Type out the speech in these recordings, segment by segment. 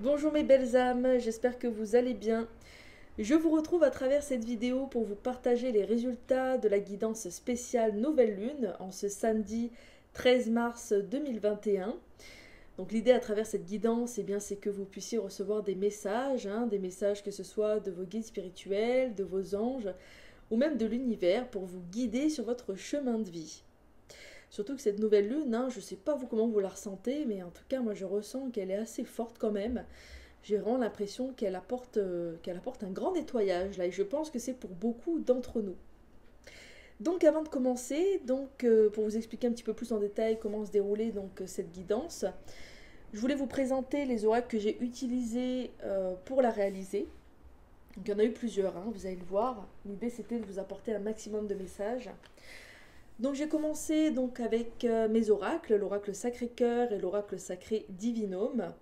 Bonjour mes belles âmes, j'espère que vous allez bien. Je vous retrouve à travers cette vidéo pour vous partager les résultats de la guidance spéciale Nouvelle Lune en ce samedi 13 mars 2021. Donc l'idée à travers cette guidance, c'est que vous puissiez recevoir des messages que ce soit de vos guides spirituels, de vos anges ou même de l'univers pour vous guider sur votre chemin de vie. Surtout que cette nouvelle lune, je ne sais pas vous comment vous la ressentez, mais en tout cas moi je ressens qu'elle est assez forte quand même. J'ai vraiment l'impression qu'elle apporte un grand nettoyage là, et je pense que c'est pour beaucoup d'entre nous. Donc avant de commencer, pour vous expliquer un petit peu plus en détail comment se déroulait cette guidance, je voulais vous présenter les oracles que j'ai utilisés pour la réaliser. Donc il y en a eu plusieurs, vous allez le voir. L'idée c'était de vous apporter un maximum de messages. Donc j'ai commencé avec mes oracles, l'oracle Sacré-Cœur et l'oracle Sacré Divinome.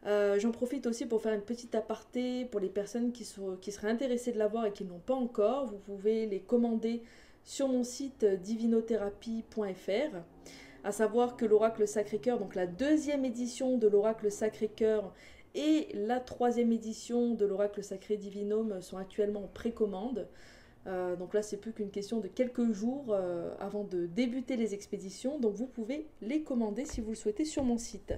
J'en profite aussi pour faire une petite aparté pour les personnes qui seraient intéressées de l'avoir et qui n'ont pas encore. Vous pouvez les commander sur mon site divinothérapie.fr. À savoir que l'oracle Sacré-Cœur, donc la deuxième édition de l'oracle Sacré-Cœur et la troisième édition de l'oracle Sacré Divinome sont actuellement en précommande. Donc là, c'est plus qu'une question de quelques jours avant de débuter les expéditions. Donc vous pouvez les commander si vous le souhaitez sur mon site.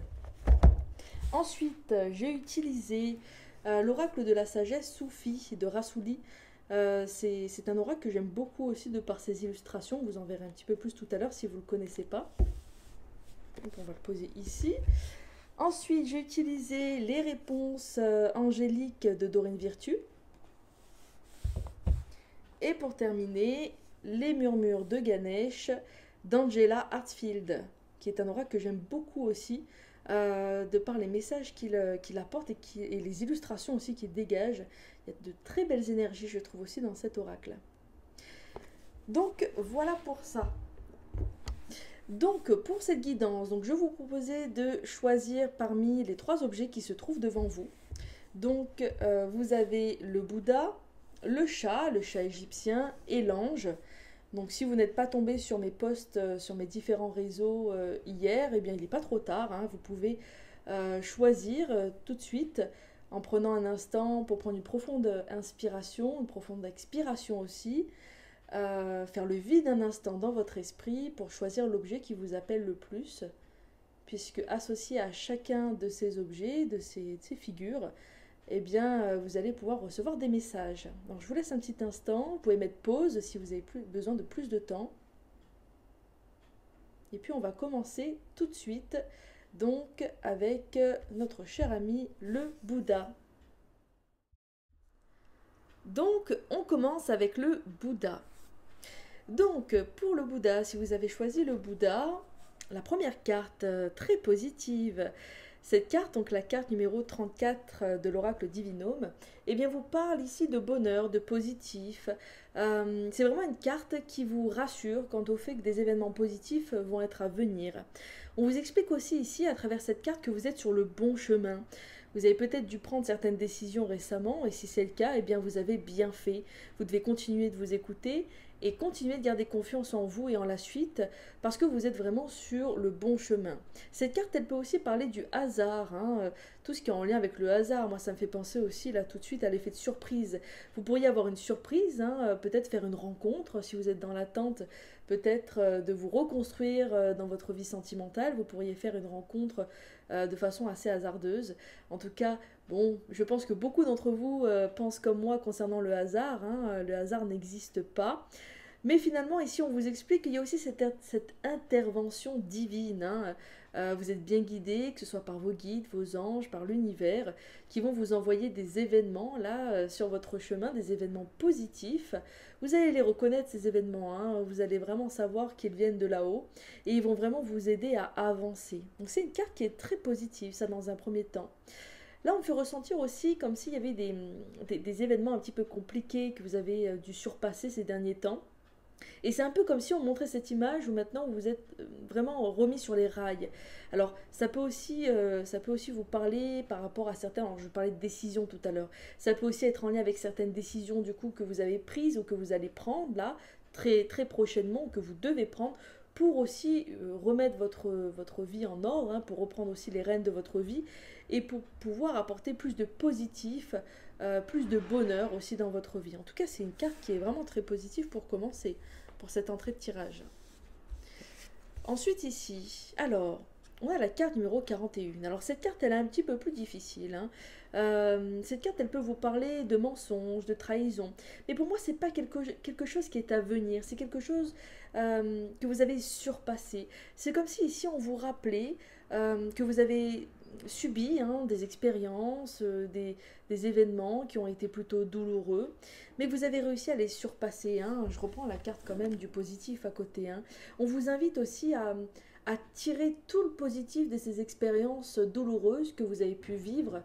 Ensuite, j'ai utilisé l'oracle de la sagesse Soufi de Rassouli. C'est un oracle que j'aime beaucoup aussi de par ses illustrations. Vous en verrez un petit peu plus tout à l'heure si vous ne le connaissez pas. Donc on va le poser ici. Ensuite, j'ai utilisé les réponses angéliques de Dorine Virtue. Et pour terminer, les murmures de Ganesh d'Angela Hartfield, qui est un oracle que j'aime beaucoup aussi, de par les messages qu'il apporte et les illustrations aussi qu'il dégage. Il y a de très belles énergies, je trouve, aussi dans cet oracle. Donc voilà pour ça. Donc pour cette guidance, je vous proposais de choisir parmi les 3 objets qui se trouvent devant vous. Donc vous avez le Bouddha, le chat égyptien et l'ange. Donc si vous n'êtes pas tombé sur mes posts sur mes différents réseaux hier, eh bien il n'est pas trop tard, vous pouvez choisir tout de suite en prenant un instant pour prendre une profonde inspiration, une profonde expiration aussi, faire le vide un instant dans votre esprit pour choisir l'objet qui vous appelle le plus, puisque associé à chacun de ces objets, de ces figures, eh bien, vous allez pouvoir recevoir des messages. Donc, je vous laisse un petit instant. Vous pouvez mettre pause si vous avez besoin de plus de temps. Et puis, on va commencer tout de suite avec notre cher ami le Bouddha. Donc, on commence avec le Bouddha. Donc, pour le Bouddha, si vous avez choisi le Bouddha, la première carte très positive, cette carte, donc la carte numéro 34 de l'oracle Divinome, eh bien vous parle ici de bonheur, de positif. C'est vraiment une carte qui vous rassure quant au fait que des événements positifs vont être à venir. On vous explique aussi ici, à travers cette carte, que vous êtes sur le bon chemin. Vous avez peut-être dû prendre certaines décisions récemment, et si c'est le cas, eh bien vous avez bien fait. Vous devez continuer de vous écouter et continuer de garder confiance en vous et en la suite, parce que vous êtes vraiment sur le bon chemin. Cette carte, elle peut aussi parler du hasard, tout ce qui est en lien avec le hasard. Moi, ça me fait penser aussi là tout de suite à l'effet de surprise. Vous pourriez avoir une surprise, peut-être faire une rencontre, si vous êtes dans l'attente, peut-être de vous reconstruire dans votre vie sentimentale. Vous pourriez faire une rencontre de façon assez hasardeuse. En tout cas, bon, je pense que beaucoup d'entre vous pensent comme moi concernant le hasard. Le hasard n'existe pas. Mais finalement, ici, on vous explique qu'il y a aussi cette intervention divine. Vous êtes bien guidé, que ce soit par vos guides, vos anges, par l'univers, qui vont vous envoyer des événements là sur votre chemin, des événements positifs. Vous allez les reconnaître, ces événements. Vous allez vraiment savoir qu'ils viennent de là-haut et ils vont vraiment vous aider à avancer. Donc c'est une carte qui est très positive, ça dans un premier temps. Là, on me fait ressentir aussi comme s'il y avait des événements un petit peu compliqués que vous avez dû surpasser ces derniers temps. Et c'est un peu comme si on montrait cette image où maintenant vous êtes vraiment remis sur les rails. Alors ça peut aussi vous parler par rapport à certains, alors je parlais de décisions tout à l'heure, ça peut aussi être en lien avec certaines décisions du coup que vous avez prises ou que vous allez prendre là très, très prochainement ou que vous devez prendre pour aussi remettre votre vie en ordre, hein, pour reprendre aussi les rênes de votre vie et pour pouvoir apporter plus de positif, plus de bonheur aussi dans votre vie. En tout cas, c'est une carte qui est vraiment très positive pour commencer, pour cette entrée de tirage. Ensuite ici, alors, on a la carte numéro 41. Alors cette carte, elle est un petit peu plus difficile, hein. Cette carte, elle peut vous parler de mensonges, de trahison. Mais pour moi, c'est pas quelque chose qui est à venir. C'est quelque chose que vous avez surpassé. C'est comme si ici, on vous rappelait que vous avez subi, hein, des expériences, des événements qui ont été plutôt douloureux, mais vous avez réussi à les surpasser, hein. Je reprends la carte quand même du positif à côté, hein. On vous invite aussi à tirer tout le positif de ces expériences douloureuses que vous avez pu vivre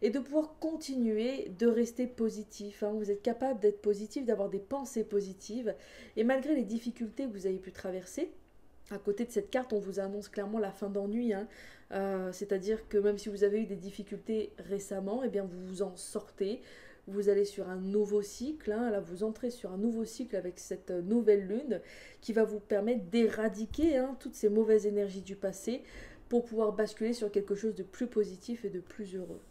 et de pouvoir continuer de rester positif, hein. Vous êtes capable d'être positif, d'avoir des pensées positives et malgré les difficultés que vous avez pu traverser, à côté de cette carte, on vous annonce clairement la fin d'ennui, hein. C'est-à-dire que même si vous avez eu des difficultés récemment, eh bien vous vous en sortez. Vous allez sur un nouveau cycle, hein. Là vous entrez sur un nouveau cycle avec cette nouvelle lune qui va vous permettre d'éradiquer, hein, toutes ces mauvaises énergies du passé pour pouvoir basculer sur quelque chose de plus positif et de plus heureux.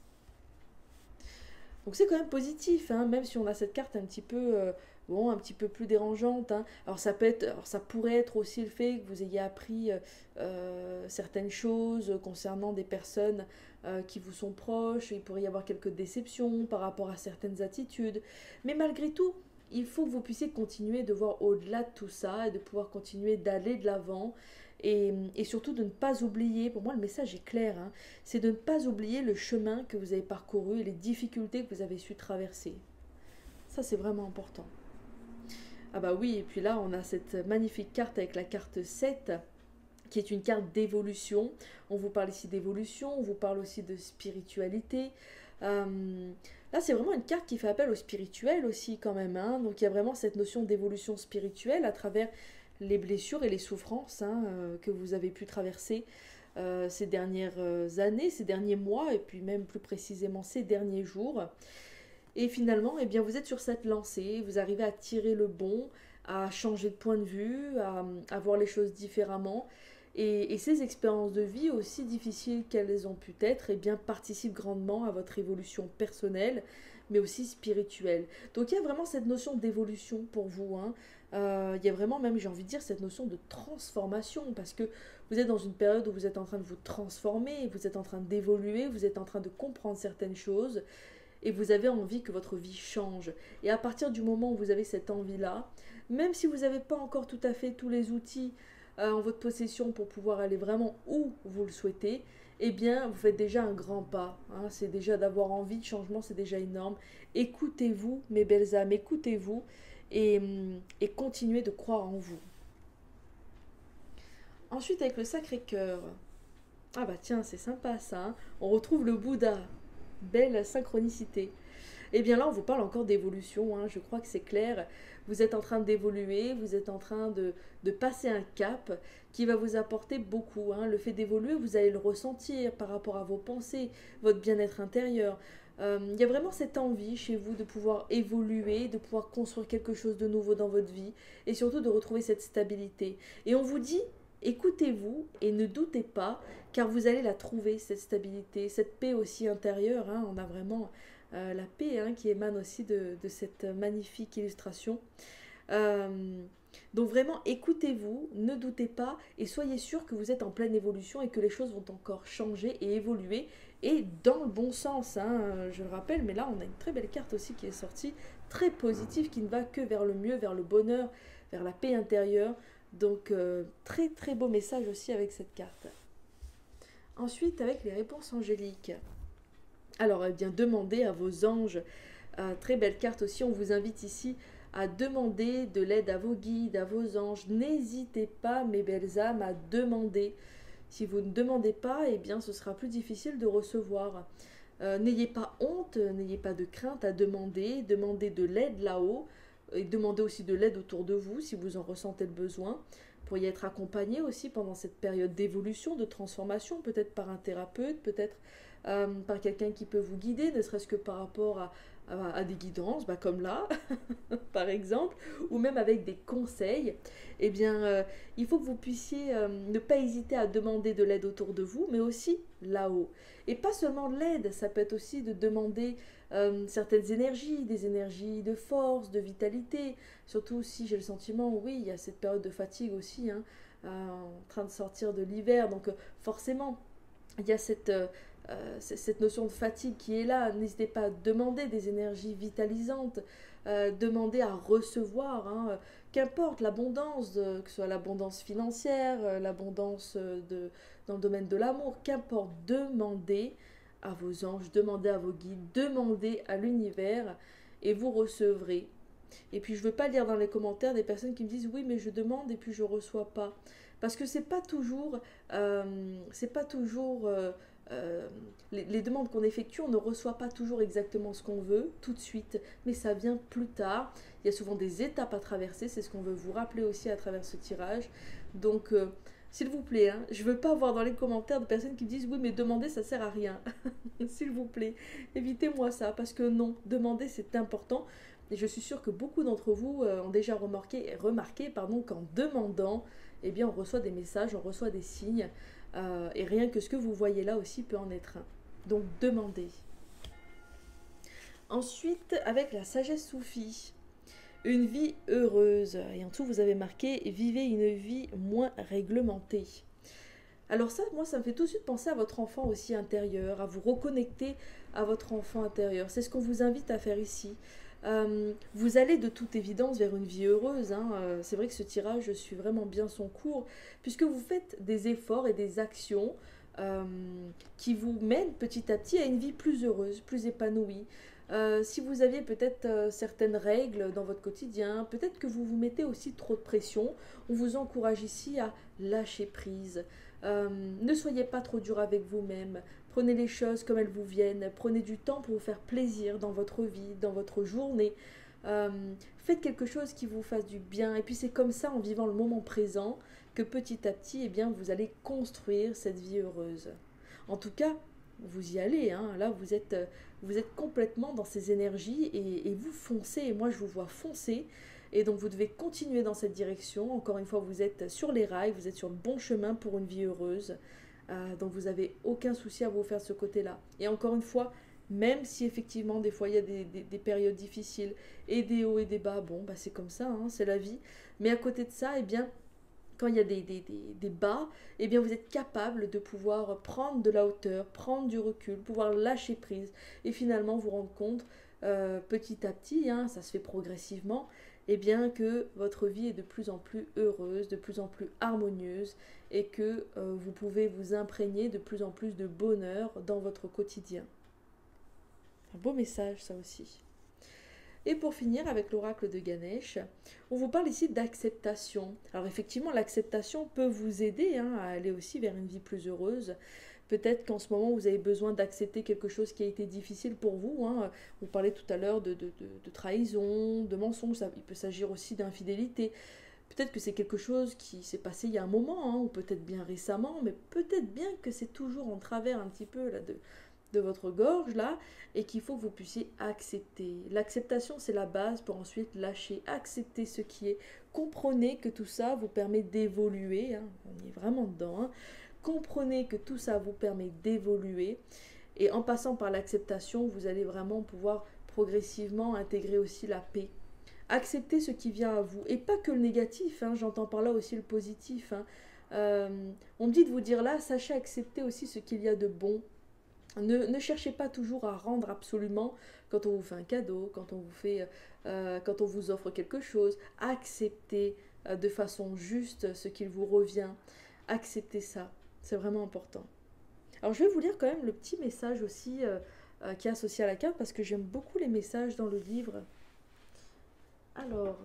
Donc c'est quand même positif, hein, même si on a cette carte un petit peu, bon, un petit peu plus dérangeante, hein. Alors ça pourrait être aussi le fait que vous ayez appris certaines choses concernant des personnes qui vous sont proches. Il pourrait y avoir quelques déceptions par rapport à certaines attitudes. Mais malgré tout, il faut que vous puissiez continuer de voir au-delà de tout ça et de pouvoir continuer d'aller de l'avant. Et surtout de ne pas oublier, pour moi le message est clair, hein, c'est de ne pas oublier le chemin que vous avez parcouru et les difficultés que vous avez su traverser. Ça c'est vraiment important. Ah bah oui, et puis là on a cette magnifique carte avec la carte 7 qui est une carte d'évolution. On vous parle ici d'évolution, on vous parle aussi de spiritualité. Là c'est vraiment une carte qui fait appel au spirituel aussi quand même, hein. Donc il y a vraiment cette notion d'évolution spirituelle à travers les blessures et les souffrances, hein, que vous avez pu traverser ces dernières années, ces derniers mois, et puis même plus précisément ces derniers jours. Et finalement, eh bien, vous êtes sur cette lancée, vous arrivez à tirer le bon, à changer de point de vue, à voir les choses différemment. Et ces expériences de vie, aussi difficiles qu'elles ont pu être, eh bien, participent grandement à votre évolution personnelle, mais aussi spirituelle. Donc il y a vraiment cette notion d'évolution pour vous, hein. Il y a vraiment même, j'ai envie de dire, cette notion de transformation, parce que vous êtes dans une période où vous êtes en train de vous transformer, vous êtes en train d'évoluer, vous êtes en train de comprendre certaines choses, et vous avez envie que votre vie change. Et à partir du moment où vous avez cette envie-là, même si vous n'avez pas encore tout à fait tous les outils en votre possession pour pouvoir aller vraiment où vous le souhaitez, eh bien, vous faites déjà un grand pas, hein. C'est déjà d'avoir envie de changement, c'est déjà énorme. Écoutez-vous, mes belles âmes, écoutez-vous et, et continuez de croire en vous. Ensuite, avec le Sacré-Cœur. Ah bah tiens, c'est sympa ça, hein. On retrouve le Bouddha. Belle synchronicité. Et bien là, on vous parle encore d'évolution, hein. Je crois que c'est clair. Vous êtes en train d'évoluer, vous êtes en train de passer un cap qui va vous apporter beaucoup, hein. Le fait d'évoluer, vous allez le ressentir par rapport à vos pensées, votre bien-être intérieur. Il y a vraiment cette envie chez vous de pouvoir évoluer, de pouvoir construire quelque chose de nouveau dans votre vie et surtout de retrouver cette stabilité. Et on vous dit, écoutez-vous et ne doutez pas, car vous allez la trouver, cette stabilité, cette paix aussi intérieure, hein. On a vraiment la paix, hein, qui émane aussi de cette magnifique illustration. Donc vraiment, écoutez-vous, ne doutez pas et soyez sûr que vous êtes en pleine évolution et que les choses vont encore changer et évoluer et dans le bon sens, hein, je le rappelle, mais là on a une très belle carte aussi qui est sortie, très positive, qui ne va que vers le mieux, vers le bonheur, vers la paix intérieure. Donc très très beau message aussi avec cette carte. Ensuite, avec les réponses angéliques. Alors, eh bien, demandez à vos anges. Très belle carte aussi. On vous invite ici à demander de l'aide à vos guides, à vos anges. N'hésitez pas, mes belles âmes, à demander. Si vous ne demandez pas, eh bien, ce sera plus difficile de recevoir. N'ayez pas honte, n'ayez pas de crainte à demander. Demandez de l'aide là-haut. Et demandez aussi de l'aide autour de vous si vous en ressentez le besoin. Vous pourriez être accompagné aussi pendant cette période d'évolution, de transformation, peut-être par un thérapeute, peut-être par quelqu'un qui peut vous guider, ne serait-ce que par rapport à des guidances, comme là, par exemple, ou même avec des conseils, eh bien, il faut que vous puissiez ne pas hésiter à demander de l'aide autour de vous, mais aussi là-haut. Et pas seulement de l'aide, ça peut être aussi de demander certaines énergies, des énergies de force, de vitalité, surtout si j'ai le sentiment, oui, il y a cette période de fatigue aussi, hein, en train de sortir de l'hiver, donc forcément, il y a cette notion de fatigue qui est là. N'hésitez pas à demander des énergies vitalisantes, demander à recevoir, hein, qu'importe l'abondance, que ce soit l'abondance financière, l'abondance dans le domaine de l'amour, qu'importe, demandez à vos anges, demandez à vos guides, demandez à l'univers et vous recevrez. Et puis je ne veux pas lire dans les commentaires des personnes qui me disent oui mais je demande et puis je ne reçois pas. Parce que c'est pas toujours les demandes qu'on effectue, on ne reçoit pas toujours exactement ce qu'on veut tout de suite, mais ça vient plus tard. Il y a souvent des étapes à traverser, c'est ce qu'on veut vous rappeler aussi à travers ce tirage. Donc s'il vous plaît, hein, je ne veux pas voir dans les commentaires de personnes qui me disent oui mais demander ça sert à rien. S'il vous plaît, évitez-moi ça parce que non, demander c'est important. Et je suis sûre que beaucoup d'entre vous ont déjà remarqué qu'en demandant, eh bien, on reçoit des messages, on reçoit des signes. Et rien que ce que vous voyez là aussi peut en être un. Donc, demandez. Ensuite, avec la sagesse soufie, une vie heureuse. Et en dessous, vous avez marqué « Vivez une vie moins réglementée ». Alors ça, moi, ça me fait tout de suite penser à votre enfant aussi intérieur, à vous reconnecter à votre enfant intérieur. C'est ce qu'on vous invite à faire ici. Vous allez de toute évidence vers une vie heureuse, hein. C'est vrai que ce tirage suit vraiment bien son cours, puisque vous faites des efforts et des actions qui vous mènent petit à petit à une vie plus heureuse, plus épanouie. Si vous aviez peut-être certaines règles dans votre quotidien, peut-être que vous vous mettez aussi trop de pression, on vous encourage ici à lâcher prise. Ne soyez pas trop dur avec vous-même. Prenez les choses comme elles vous viennent. Prenez du temps pour vous faire plaisir dans votre vie, dans votre journée. Faites quelque chose qui vous fasse du bien. Et puis c'est comme ça, en vivant le moment présent, que petit à petit, eh bien, vous allez construire cette vie heureuse. En tout cas, vous y allez. Hein. Là, vous êtes complètement dans ces énergies et vous foncez. Et moi, je vous vois foncer. Et donc, vous devez continuer dans cette direction. Encore une fois, vous êtes sur les rails, vous êtes sur le bon chemin pour une vie heureuse. Donc, vous n'avez aucun souci à vous faire de ce côté-là. Et encore une fois, même si effectivement, des fois, il y a des périodes difficiles et des hauts et des bas, bon, c'est comme ça, hein, c'est la vie. Mais à côté de ça, eh bien, quand il y a des bas, eh bien, vous êtes capable de pouvoir prendre de la hauteur, prendre du recul, pouvoir lâcher prise et finalement vous rendre compte petit à petit, hein, ça se fait progressivement, eh bien que votre vie est de plus en plus heureuse, de plus en plus harmonieuse et que vous pouvez vous imprégner de plus en plus de bonheur dans votre quotidien. Un beau message ça aussi. Et pour finir avec l'oracle de Ganesh, on vous parle ici d'acceptation. Alors effectivement, l'acceptation peut vous aider à aller aussi vers une vie plus heureuse. Peut-être qu'en ce moment, vous avez besoin d'accepter quelque chose qui a été difficile pour vous. Vous parlez tout à l'heure de trahison, de mensonge. Il peut s'agir aussi d'infidélité. Peut-être que c'est quelque chose qui s'est passé il y a un moment, ou peut-être bien récemment, mais peut-être bien que c'est toujours en travers un petit peu là, de votre gorge là, et qu'il faut que vous puissiez accepter. L'acceptation, c'est la base pour ensuite lâcher, accepter ce qui est. Comprenez que tout ça vous permet d'évoluer, on est vraiment dedans, comprenez que tout ça vous permet d'évoluer, et en passant par l'acceptation, vous allez vraiment pouvoir progressivement intégrer aussi la paix. Acceptez ce qui vient à vous, et pas que le négatif, j'entends par là aussi le positif. On me dit de vous dire là, sachez accepter aussi ce qu'il y a de bon. Ne cherchez pas toujours à rendre absolument quand on vous fait un cadeau, quand on vous offre quelque chose. Acceptez de façon juste ce qu'il vous revient. Acceptez ça, c'est vraiment important. Alors je vais vous lire quand même le petit message aussi qui est associé à la carte parce que j'aime beaucoup les messages dans le livre. Alors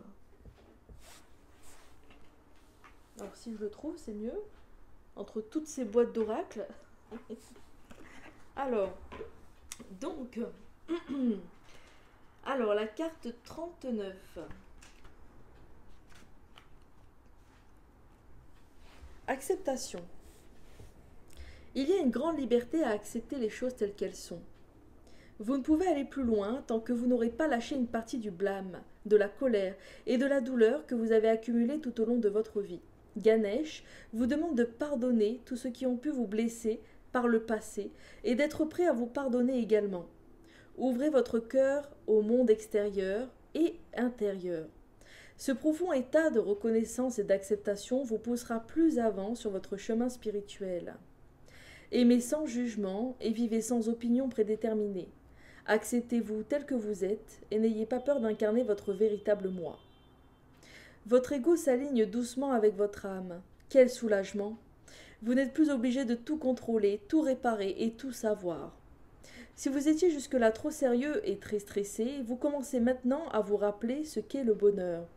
si je le trouve, c'est mieux. Entre toutes ces boîtes d'oracle. Alors, donc, la carte 39. Acceptation. Il y a une grande liberté à accepter les choses telles qu'elles sont. Vous ne pouvez aller plus loin tant que vous n'aurez pas lâché une partie du blâme, de la colère et de la douleur que vous avez accumulée tout au long de votre vie. Ganesh vous demande de pardonner tous ceux qui ont pu vous blesser par le passé et d'être prêt à vous pardonner également. Ouvrez votre cœur au monde extérieur et intérieur. Ce profond état de reconnaissance et d'acceptation vous poussera plus avant sur votre chemin spirituel. Aimez sans jugement et vivez sans opinion prédéterminée. Acceptez-vous tel que vous êtes et n'ayez pas peur d'incarner votre véritable moi. Votre ego s'aligne doucement avec votre âme. Quel soulagement! Vous n'êtes plus obligé de tout contrôler, tout réparer et tout savoir. Si vous étiez jusque-là trop sérieux et très stressé, vous commencez maintenant à vous rappeler ce qu'est le bonheur.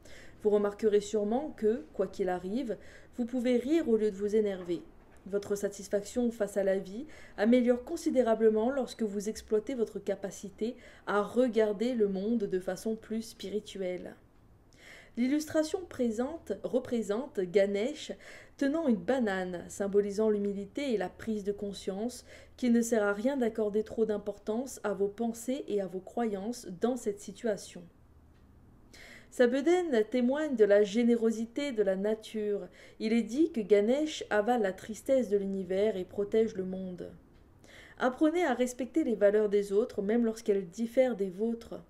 Vous remarquerez sûrement que, quoi qu'il arrive, vous pouvez rire au lieu de vous énerver. Votre satisfaction face à la vie améliore considérablement lorsque vous exploitez votre capacité à regarder le monde de façon plus spirituelle. L'illustration représente Ganesh tenant une banane, symbolisant l'humilité et la prise de conscience qu'il ne sert à rien d'accorder trop d'importance à vos pensées et à vos croyances dans cette situation. Sa bedaine témoigne de la générosité de la nature. Il est dit que Ganesh avale la tristesse de l'univers et protège le monde. Apprenez à respecter les valeurs des autres, même lorsqu'elles diffèrent des vôtres.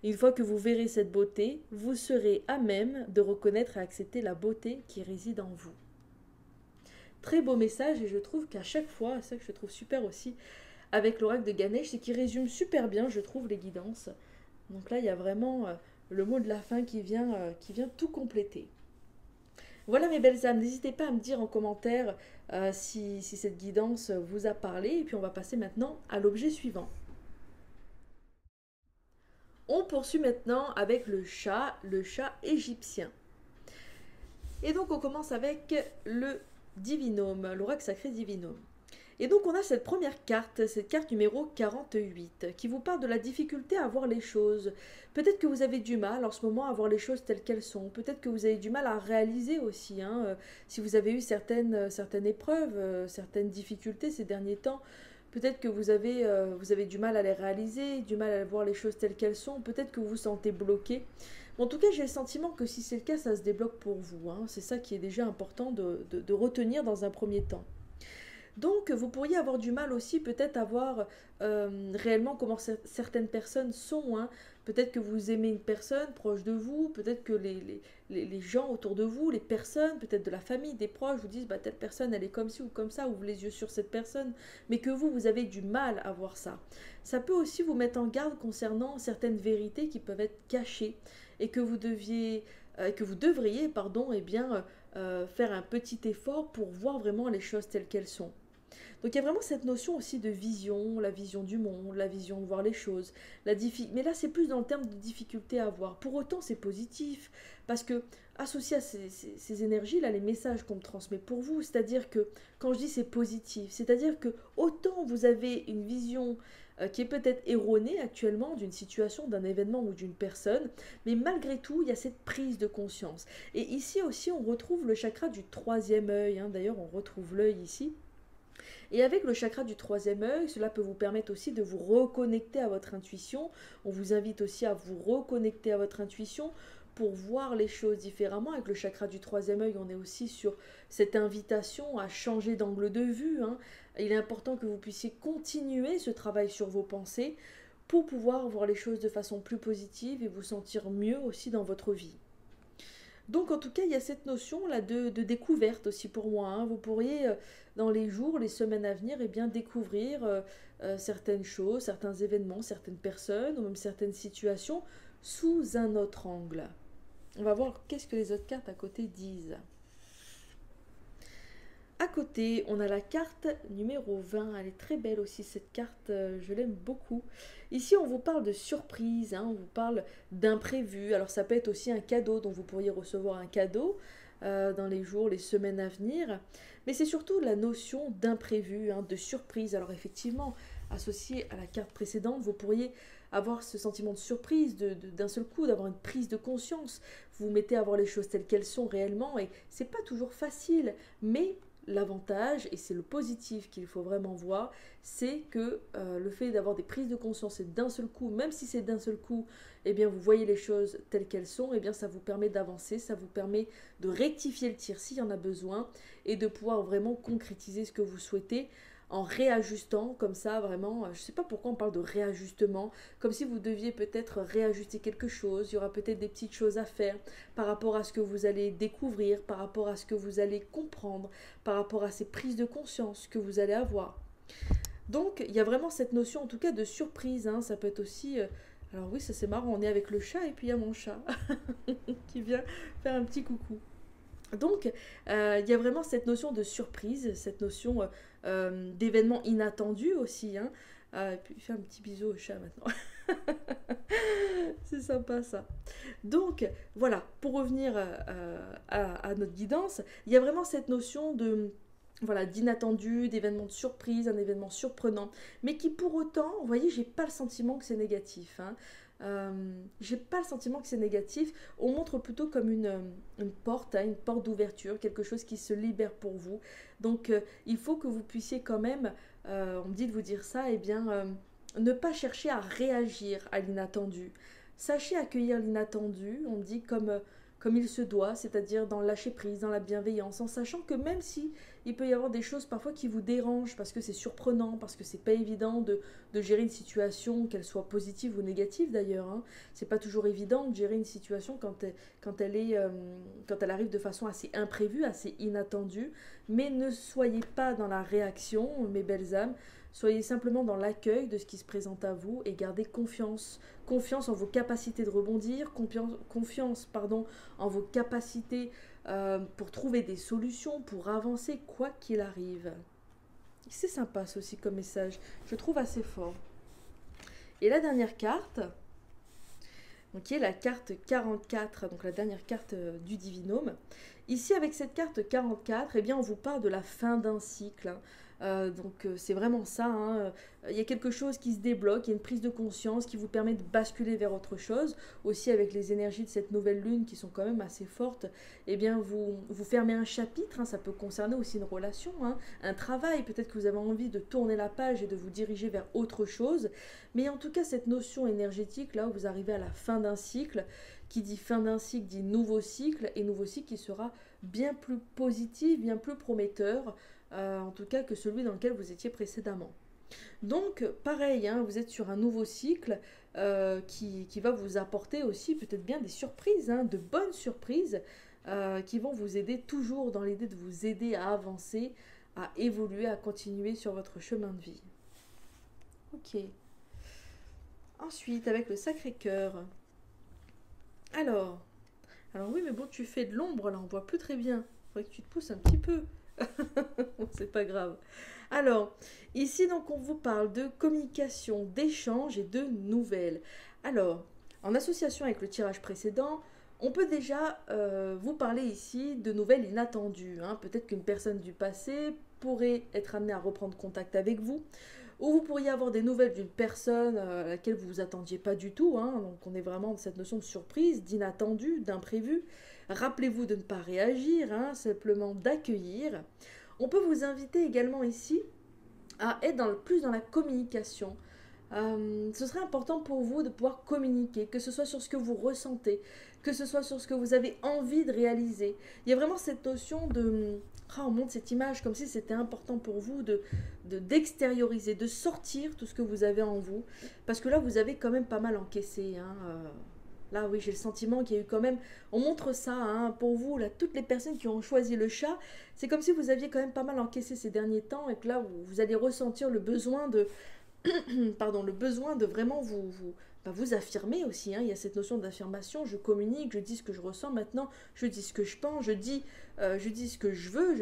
Une fois que vous verrez cette beauté, vous serez à même de reconnaître et accepter la beauté qui réside en vous. Très beau message, et je trouve qu'à chaque fois, c'est ça que je trouve super aussi avec l'oracle de Ganesh, c'est qu'il résume super bien, je trouve, les guidances. Donc là, il y a vraiment le mot de la fin qui vient tout compléter. Voilà mes belles âmes, n'hésitez pas à me dire en commentaire si cette guidance vous a parlé, et puis on va passer maintenant à l'objet suivant. On poursuit maintenant avec le chat égyptien. Et donc on commence avec le divinome, l'oracle sacré divinome. Et donc on a cette première carte, cette carte numéro 48, qui vous parle de la difficulté à voir les choses. Peut-être que vous avez du mal en ce moment à voir les choses telles qu'elles sont. Peut-être que vous avez du mal à réaliser aussi. Si vous avez eu certaines épreuves, certaines difficultés ces derniers temps, peut-être que vous avez du mal à les réaliser, du mal à voir les choses telles qu'elles sont. Peut-être que vous vous sentez bloqué. En tout cas, j'ai le sentiment que si c'est le cas, ça se débloque pour vous. C'est ça qui est déjà important de retenir dans un premier temps. Donc, vous pourriez avoir du mal aussi peut-être à voir réellement comment certaines personnes sont. Peut-être que vous aimez une personne proche de vous, peut-être que les gens autour de vous, les personnes, peut-être de la famille, des proches, vous disent bah, telle personne elle est comme ci ou comme ça, ouvrez les yeux sur cette personne, mais que vous avez du mal à voir ça. Ça peut aussi vous mettre en garde concernant certaines vérités qui peuvent être cachées et que vous devriez faire un petit effort pour voir vraiment les choses telles qu'elles sont. Donc il y a vraiment cette notion aussi de vision, la vision du monde, la vision de voir les choses. Mais là, c'est plus dans le terme de difficulté à voir. Pour autant, c'est positif, parce que associé à ces énergies-là, les messages qu'on me transmet pour vous, c'est-à-dire que, quand je dis c'est positif, c'est-à-dire que autant vous avez une vision qui est peut-être erronée actuellement d'une situation, d'un événement ou d'une personne, mais malgré tout, il y a cette prise de conscience. Et ici aussi, on retrouve le chakra du troisième œil. D'ailleurs, on retrouve l'œil ici. Et avec le chakra du troisième œil, cela peut vous permettre aussi de vous reconnecter à votre intuition. On vous invite aussi à vous reconnecter à votre intuition pour voir les choses différemment. Avec le chakra du troisième œil, on est aussi sur cette invitation à changer d'angle de vue. Il est important que vous puissiez continuer ce travail sur vos pensées pour pouvoir voir les choses de façon plus positive et vous sentir mieux aussi dans votre vie. Donc en tout cas, il y a cette notion-là de découverte aussi pour moi. Vous pourriez, dans les jours, les semaines à venir, découvrir certaines choses, certains événements, certaines personnes ou même certaines situations sous un autre angle. On va voir qu'est-ce que les autres cartes à côté disent. À côté, on a la carte numéro 20. Elle est très belle aussi, cette carte, je l'aime beaucoup. Ici, on vous parle de surprise, on vous parle d'imprévu. Alors, ça peut être aussi un cadeau, dont vous pourriez recevoir un cadeau dans les jours, les semaines à venir. Mais c'est surtout la notion d'imprévu, de surprise. Alors, effectivement, associé à la carte précédente, vous pourriez avoir ce sentiment de surprise, d'un seul coup, d'avoir une prise de conscience. Vous vous mettez à voir les choses telles qu'elles sont réellement, et c'est pas toujours facile, mais l'avantage, et c'est le positif qu'il faut vraiment voir, c'est que le fait d'avoir des prises de conscience et d'un seul coup, même si c'est d'un seul coup, eh bien vous voyez les choses telles qu'elles sont, eh bien ça vous permet d'avancer, ça vous permet de rectifier le tir s'il y en a besoin, et de pouvoir vraiment concrétiser ce que vous souhaitez, en réajustant comme ça vraiment, je ne sais pas pourquoi on parle de réajustement, comme si vous deviez peut-être réajuster quelque chose, il y aura peut-être des petites choses à faire par rapport à ce que vous allez découvrir, par rapport à ce que vous allez comprendre, par rapport à ces prises de conscience que vous allez avoir. Donc il y a vraiment cette notion en tout cas de surprise, hein. Ça peut être aussi... alors oui, ça c'est marrant, on est avec le chat et puis il y a mon chat qui vient faire un petit coucou. Donc, il y a vraiment cette notion de surprise, cette notion d'événement inattendu aussi, hein. Et puis, il fait un petit bisou au chat maintenant. C'est sympa ça. Donc, voilà, pour revenir à notre guidance, il y a vraiment cette notion de... Voilà, d'inattendu, d'événement de surprise, un événement surprenant, mais qui pour autant, vous voyez, j'ai pas le sentiment que c'est négatif, hein. J'ai pas le sentiment que c'est négatif. On montre plutôt comme une porte, hein, une porte d'ouverture, quelque chose qui se libère pour vous. Donc il faut que vous puissiez quand même, on me dit de vous dire ça, eh bien ne pas chercher à réagir à l'inattendu. Sachez accueillir l'inattendu, on me dit comme il se doit, c'est-à-dire dans le lâcher prise, dans la bienveillance, en sachant que même si il peut y avoir des choses parfois qui vous dérangent, parce que c'est surprenant, parce que c'est pas évident de gérer une situation, qu'elle soit positive ou négative d'ailleurs, hein. C'est pas toujours évident de gérer une situation quand elle arrive de façon assez imprévue, assez inattendue, mais ne soyez pas dans la réaction, mes belles âmes. Soyez simplement dans l'accueil de ce qui se présente à vous et gardez confiance. Confiance en vos capacités de rebondir, confiance pardon, en vos capacités pour trouver des solutions, pour avancer quoi qu'il arrive. C'est sympa ça aussi comme message, je trouve assez fort. Et la dernière carte, donc qui est la carte 44, donc la dernière carte du Divinome. Ici avec cette carte 44, eh bien, on vous parle de la fin d'un cycle, hein. Donc c'est vraiment ça, hein. Il y a quelque chose qui se débloque, il y a une prise de conscience qui vous permet de basculer vers autre chose. Aussi avec les énergies de cette nouvelle lune qui sont quand même assez fortes, eh bien vous fermez un chapitre, hein. Ça peut concerner aussi une relation, hein, un travail, peut-être que vous avez envie de tourner la page et de vous diriger vers autre chose. Mais en tout cas cette notion énergétique, là où vous arrivez à la fin d'un cycle, qui dit fin d'un cycle dit nouveau cycle, et nouveau cycle qui sera bien plus positif, bien plus prometteur, en tout cas que celui dans lequel vous étiez précédemment. Donc pareil, hein, vous êtes sur un nouveau cycle qui va vous apporter aussi peut-être bien des surprises, hein, de bonnes surprises qui vont vous aider toujours dans l'idée de vous aider à avancer, à évoluer, à continuer sur votre chemin de vie. Ok. Ensuite, avec le Sacré-Cœur. Alors oui, mais bon, tu fais de l'ombre là, on voit plus très bien. Il faudrait que tu te pousses un petit peu. C'est pas grave. Alors, ici donc on vous parle de communication, d'échange et de nouvelles. Alors, en association avec le tirage précédent, on peut déjà vous parler ici de nouvelles inattendues, hein. Peut-être qu'une personne du passé pourrait être amenée à reprendre contact avec vous, ou vous pourriez avoir des nouvelles d'une personne à laquelle vous ne vous attendiez pas du tout, hein. Donc on est vraiment dans cette notion de surprise, d'inattendu, d'imprévu. Rappelez-vous de ne pas réagir, hein, simplement d'accueillir. On peut vous inviter également ici à être plus dans la communication. Ce serait important pour vous de pouvoir communiquer, que ce soit sur ce que vous ressentez, que ce soit sur ce que vous avez envie de réaliser. Il y a vraiment cette notion de... on montre cette image comme si c'était important pour vous d'extérioriser, de sortir tout ce que vous avez en vous. Parce que là, vous avez quand même pas mal encaissé, hein. Là, oui, j'ai le sentiment qu'il y a eu quand même... On montre ça, hein, pour vous, là, toutes les personnes qui ont choisi le chat, c'est comme si vous aviez quand même pas mal encaissé ces derniers temps et que là, vous allez ressentir le besoin de... pardon, le besoin de vraiment vous affirmer aussi, hein. Il y a cette notion d'affirmation, je communique, je dis ce que je ressens maintenant, je dis ce que je pense, je dis ce que je veux,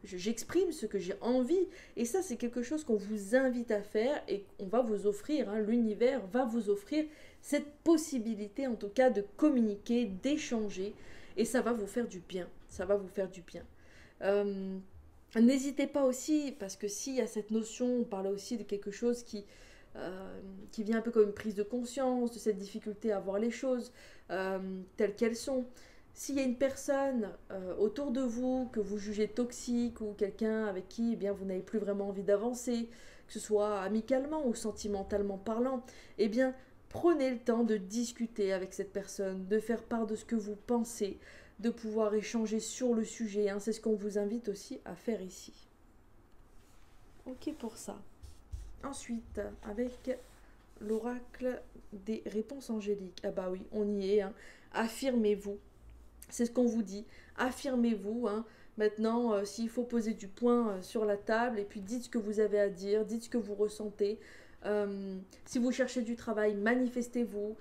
j'exprime ce que j'ai envie. Et ça, c'est quelque chose qu'on vous invite à faire et on va vous offrir, hein, l'univers va vous offrir cette possibilité en tout cas de communiquer, d'échanger, et ça va vous faire du bien, ça va vous faire du bien. N'hésitez pas aussi, parce que s'il y a cette notion, on parle aussi de quelque chose qui vient un peu comme une prise de conscience, de cette difficulté à voir les choses telles qu'elles sont. S'il y a une personne autour de vous que vous jugez toxique ou quelqu'un avec qui eh bien, vous n'avez plus vraiment envie d'avancer, que ce soit amicalement ou sentimentalement parlant, eh bien prenez le temps de discuter avec cette personne, de faire part de ce que vous pensez, de pouvoir échanger sur le sujet, hein. C'est ce qu'on vous invite aussi à faire ici. Ok pour ça. Ensuite, avec l'oracle des réponses angéliques. Ah bah oui, on y est, hein. Affirmez-vous. C'est ce qu'on vous dit. Affirmez-vous, hein. Maintenant, s'il faut poser du poing sur la table, et puis dites ce que vous avez à dire, dites ce que vous ressentez. Si vous cherchez du travail, manifestez-vous.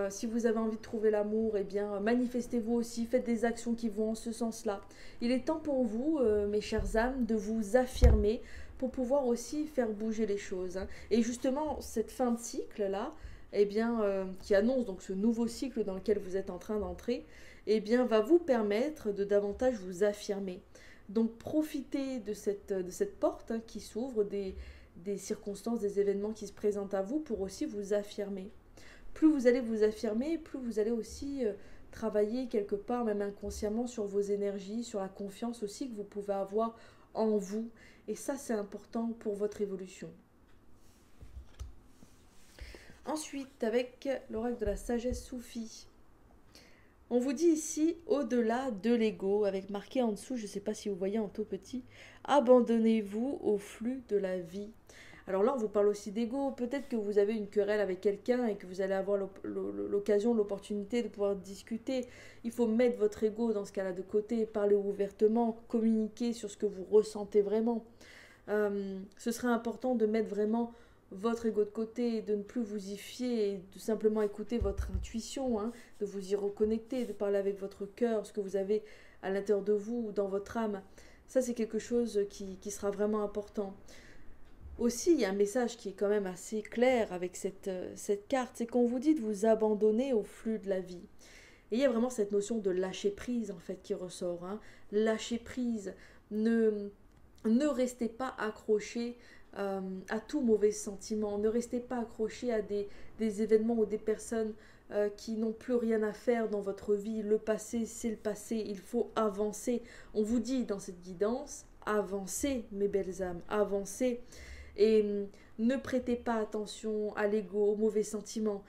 Si vous avez envie de trouver l'amour, eh bien, manifestez-vous aussi. Faites des actions qui vont en ce sens-là. Il est temps pour vous, mes chères âmes, de vous affirmer pour pouvoir aussi faire bouger les choses, hein. Et justement, cette fin de cycle-là, eh bien, qui annonce donc ce nouveau cycle dans lequel vous êtes en train d'entrer, eh bien, va vous permettre de davantage vous affirmer. Donc, profitez de cette porte, hein, qui s'ouvre, des circonstances, des événements qui se présentent à vous pour aussi vous affirmer. Plus vous allez vous affirmer, plus vous allez aussi travailler quelque part, même inconsciemment, sur vos énergies, sur la confiance aussi que vous pouvez avoir en vous. Et ça, c'est important pour votre évolution. Ensuite, avec l'oracle de la sagesse soufie, on vous dit ici, au-delà de l'ego, avec marqué en dessous, je ne sais pas si vous voyez en tout petit, abandonnez-vous au flux de la vie. Alors là, on vous parle aussi d'ego. Peut-être que vous avez une querelle avec quelqu'un et que vous allez avoir l'occasion, l'opportunité de pouvoir discuter. Il faut mettre votre ego dans ce cas-là de côté, parler ouvertement, communiquer sur ce que vous ressentez vraiment. Ce serait important de mettre vraiment votre ego de côté, de ne plus vous y fier et de simplement écouter votre intuition, hein, de vous y reconnecter, de parler avec votre cœur, ce que vous avez à l'intérieur de vous ou dans votre âme. Ça, c'est quelque chose qui sera vraiment important. Aussi, il y a un message qui est quand même assez clair avec cette carte, c'est qu'on vous dit de vous abandonner au flux de la vie. Et il y a vraiment cette notion de lâcher prise en fait qui ressort, hein. Lâcher prise, ne restez pas accroché à tout mauvais sentiment, ne restez pas accroché à des événements ou des personnes qui n'ont plus rien à faire dans votre vie. Le passé, c'est le passé, il faut avancer. On vous dit dans cette guidance, avancez mes belles âmes, avancez. Et ne prêtez pas attention à l'ego, aux mauvais sentiments.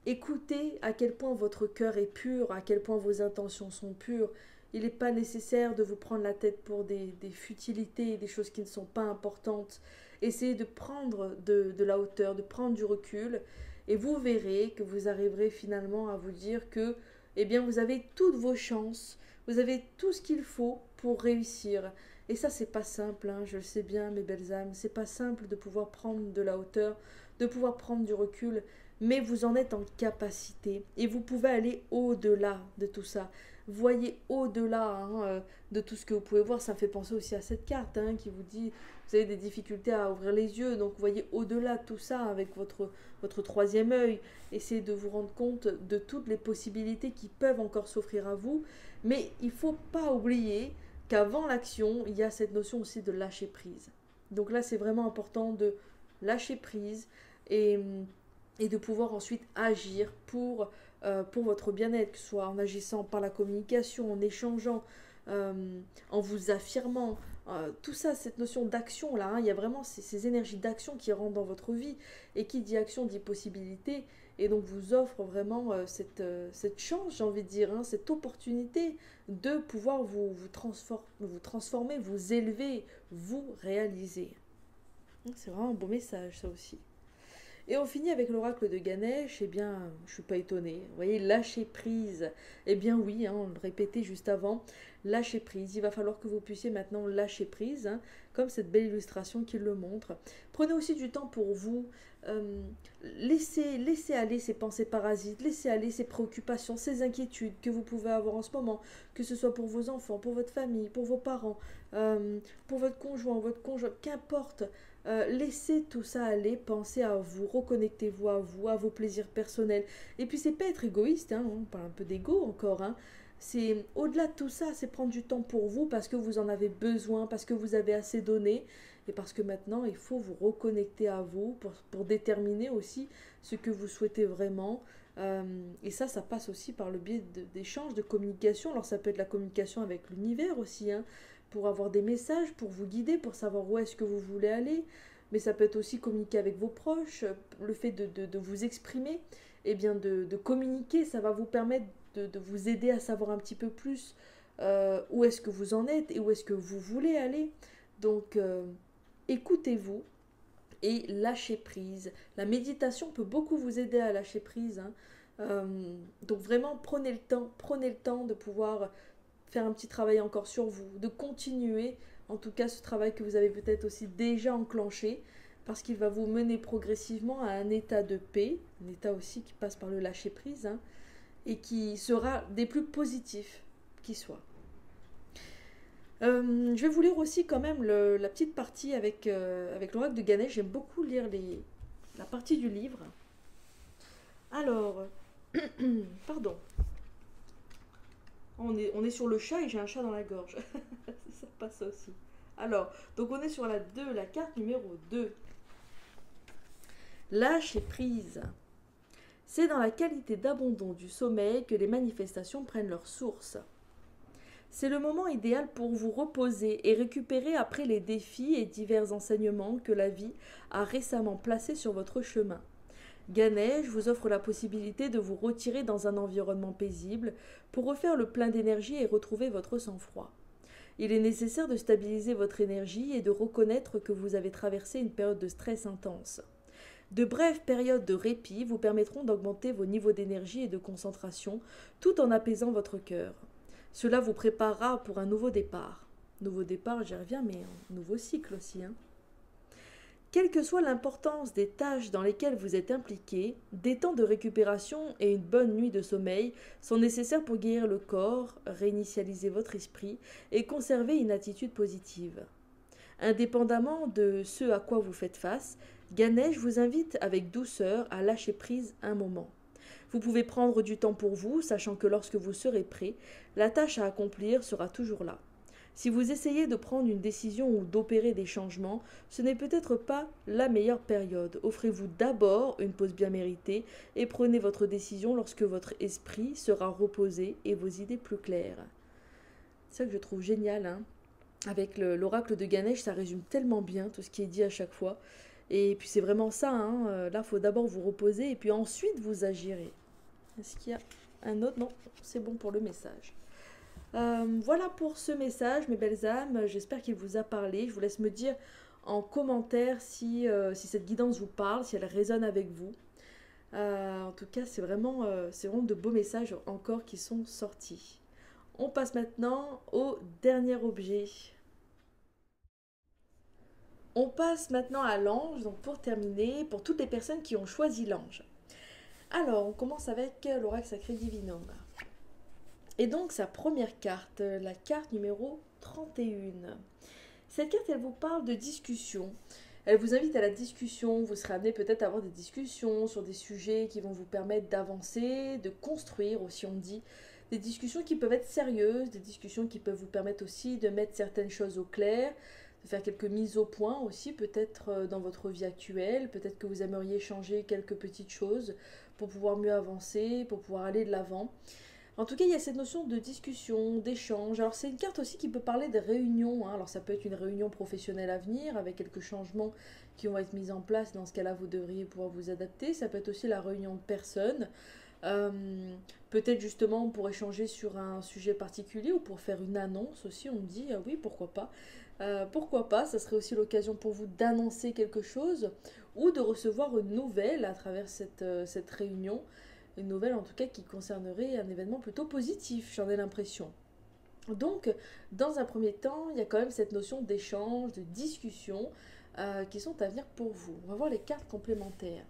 Écoutez à quel point votre cœur est pur, à quel point vos intentions sont pures. Il n'est pas nécessaire de vous prendre la tête pour des futilités, des choses qui ne sont pas importantes. Essayez de prendre de la hauteur, de prendre du recul, et vous verrez que vous arriverez finalement à vous dire que eh bien, vous avez toutes vos chances, vous avez tout ce qu'il faut pour réussir. Et ça, c'est pas simple, hein, je le sais bien, mes belles âmes, c'est pas simple de pouvoir prendre de la hauteur, de pouvoir prendre du recul, mais vous en êtes en capacité et vous pouvez aller au-delà de tout ça. Voyez au-delà, hein, de tout ce que vous pouvez voir. Ça me fait penser aussi à cette carte, hein, qui vous dit vous avez des difficultés à ouvrir les yeux, donc voyez au-delà de tout ça avec votre troisième œil. Essayez de vous rendre compte de toutes les possibilités qui peuvent encore s'offrir à vous, mais il ne faut pas oublier qu'avant l'action, il y a cette notion aussi de lâcher prise. Donc là, c'est vraiment important de lâcher prise et de pouvoir ensuite agir pour votre bien-être, que ce soit en agissant par la communication, en échangeant, en vous affirmant. Tout ça, cette notion d'action là, hein, il y a vraiment ces énergies d'action qui rentrent dans votre vie, et qui dit action dit possibilité, et donc vous offre vraiment cette chance, j'ai envie de dire, hein, cette opportunité de pouvoir vous transformer, vous élever, vous réaliser. C'est vraiment un beau message ça aussi. Et on finit avec l'oracle de Ganesh. Eh bien, je ne suis pas étonnée. Vous voyez, lâcher prise. Eh bien oui, hein, on le répétait juste avant, lâcher prise. Il va falloir que vous puissiez maintenant lâcher prise, hein, comme cette belle illustration qui le montre. Prenez aussi du temps pour vous. Laissez aller ces pensées parasites, laissez aller ces préoccupations, ces inquiétudes que vous pouvez avoir en ce moment, que ce soit pour vos enfants, pour votre famille, pour vos parents, pour votre conjoint, qu'importe. Laissez tout ça aller, pensez à vous, reconnectez-vous à vos plaisirs personnels. Et puis c'est pas être égoïste, hein, on parle un peu d'ego encore, hein. C'est au-delà de tout ça, c'est prendre du temps pour vous parce que vous en avez besoin, parce que vous avez assez donné, et parce que maintenant il faut vous reconnecter à vous pour déterminer aussi ce que vous souhaitez vraiment. Et ça passe aussi par le biais d'échanges, de communication. Alors ça peut être la communication avec l'univers aussi, hein, pour avoir des messages, pour vous guider, pour savoir où est-ce que vous voulez aller. Mais ça peut être aussi communiquer avec vos proches, le fait de vous exprimer, et bien de communiquer, ça va vous permettre de vous aider à savoir un petit peu plus où est-ce que vous en êtes et où est-ce que vous voulez aller. Donc écoutez-vous et lâchez prise. La méditation peut beaucoup vous aider à lâcher prise, hein. Donc vraiment prenez le temps de pouvoir faire un petit travail encore sur vous, de continuer en tout cas ce travail que vous avez peut-être aussi déjà enclenché, parce qu'il va vous mener progressivement à un état de paix, un état aussi qui passe par le lâcher prise, hein, et qui sera des plus positifs qui soient. Je vais vous lire aussi quand même la petite partie avec l'oracle de Ganesh. J'aime beaucoup lire la partie du livre. Alors, pardon. On est sur le chat et j'ai un chat dans la gorge. Ça passe aussi. Alors, donc on est sur la 2, la carte numéro 2. Lâcher prise. C'est dans la qualité d'abandon du sommeil que les manifestations prennent leur source. C'est le moment idéal pour vous reposer et récupérer après les défis et divers enseignements que la vie a récemment placés sur votre chemin. Ganesh vous offre la possibilité de vous retirer dans un environnement paisible pour refaire le plein d'énergie et retrouver votre sang-froid. Il est nécessaire de stabiliser votre énergie et de reconnaître que vous avez traversé une période de stress intense. De brèves périodes de répit vous permettront d'augmenter vos niveaux d'énergie et de concentration tout en apaisant votre cœur. Cela vous préparera pour un nouveau départ. Nouveau départ, j'y reviens, mais un nouveau cycle aussi, hein. Quelle que soit l'importance des tâches dans lesquelles vous êtes impliqué, des temps de récupération et une bonne nuit de sommeil sont nécessaires pour guérir le corps, réinitialiser votre esprit et conserver une attitude positive. Indépendamment de ce à quoi vous faites face, Ganesh vous invite avec douceur à lâcher prise un moment. Vous pouvez prendre du temps pour vous, sachant que lorsque vous serez prêt, la tâche à accomplir sera toujours là. Si vous essayez de prendre une décision ou d'opérer des changements, ce n'est peut-être pas la meilleure période. Offrez-vous d'abord une pause bien méritée et prenez votre décision lorsque votre esprit sera reposé et vos idées plus claires. C'est ça que je trouve génial, hein. Avec l'oracle de Ganesh, ça résume tellement bien tout ce qui est dit à chaque fois. Et puis c'est vraiment ça, hein. Là, il faut d'abord vous reposer et puis ensuite vous agirez. Est-ce qu'il y a un autre? Non, c'est bon pour le message. Voilà pour ce message, mes belles âmes. J'espère qu'il vous a parlé. Je vous laisse me dire en commentaire si cette guidance vous parle, si elle résonne avec vous. En tout cas, c'est vraiment de beaux messages encore qui sont sortis. On passe maintenant au dernier objet. On passe maintenant à l'ange, donc pour terminer, pour toutes les personnes qui ont choisi l'ange. Alors, on commence avec l'oracle sacré divinum. Et donc, sa première carte, la carte numéro 31. Cette carte, elle vous parle de discussion. Elle vous invite à la discussion. Vous serez amené peut-être à avoir des discussions sur des sujets qui vont vous permettre d'avancer, de construire aussi, on dit. Des discussions qui peuvent être sérieuses, des discussions qui peuvent vous permettre aussi de mettre certaines choses au clair, de faire quelques mises au point aussi, peut-être dans votre vie actuelle. Peut-être que vous aimeriez changer quelques petites choses pour pouvoir mieux avancer, pour pouvoir aller de l'avant. En tout cas, il y a cette notion de discussion, d'échange. Alors, c'est une carte aussi qui peut parler de réunions, hein. Alors, ça peut être une réunion professionnelle à venir avec quelques changements qui vont être mis en place. Dans ce cas-là, vous devriez pouvoir vous adapter. Ça peut être aussi la réunion de personnes. Peut-être justement pour échanger sur un sujet particulier ou pour faire une annonce aussi. On me dit, oui, pourquoi pas. Pourquoi pas, ça serait aussi l'occasion pour vous d'annoncer quelque chose ou de recevoir une nouvelle à travers cette réunion. Une nouvelle en tout cas qui concernerait un événement plutôt positif, j'en ai l'impression. Donc, dans un premier temps, il y a quand même cette notion d'échange, de discussion qui sont à venir pour vous. On va voir les cartes complémentaires.